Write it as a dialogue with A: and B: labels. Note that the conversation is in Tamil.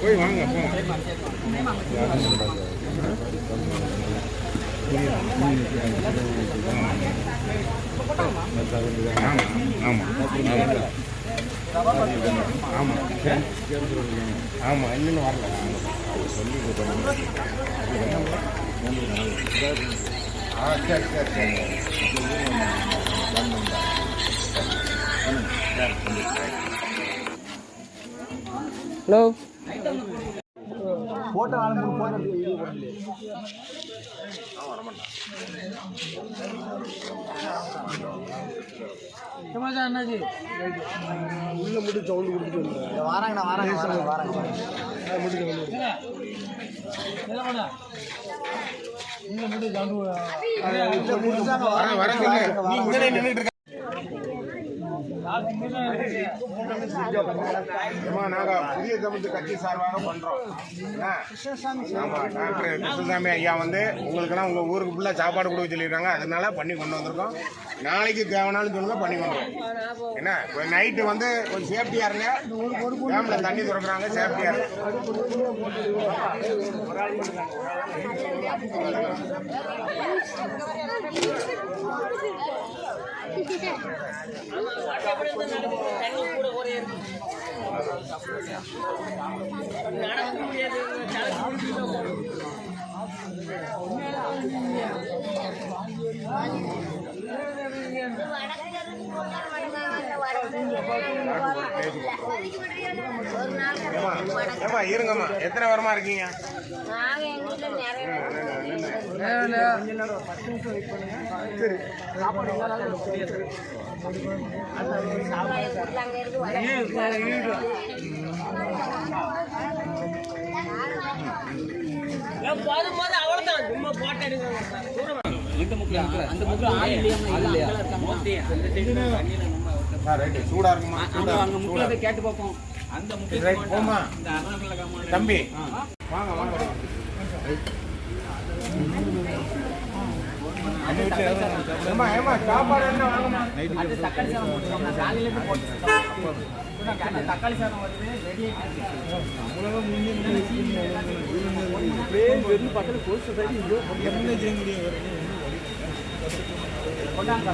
A: போய் வாங்க போங்க. ஆமாம் இன்னும் வரல சொல்லி சரி சரி சரி.
B: ஹலோ
C: போட்டோ அண்ணாஜி உள்ள மட்டும் சவுண்டு கொடுத்துட்டு வராங்கண்ணா வராங்க மட்டும்
A: நாங்கள் புதிய தமிழ் கட்சி சார்பாக பண்றோம். டாக்டர் கிருஷ்ணசாமி ஐயா வந்து உங்களுக்கெல்லாம் உங்க ஊருக்கு ஃபுல்லாக சாப்பாடு கொடுக்க சொல்லியிருக்காங்க. அதனால பண்ணி கொண்டு வந்திருக்கோம். நாளைக்கு தேவைனாலும் சொல்லுங்க பண்ணி கொண்டுறோம். என்ன நைட்டு வந்து கொஞ்சம் சேஃப்டியா இருங்க. டேம்ல தண்ணி திறக்கிறாங்க, சேஃப்டியா இருங்க. இருங்கம்மா, எத்தனை வருமா இருக்கீங்க? சூடா இருக்குமா?
B: கேட்டு பார்ப்போம்.
A: போமா தம்பி, வாங்க வாங்க. சாப்பாடு என்ன வாங்கம்மா?
B: தக்காளி சாதம் போட்டுருக்கோம். காலையில இருந்து போட்டு தக்காளி சாதம் வந்து ரெடி கொண்டாங்க.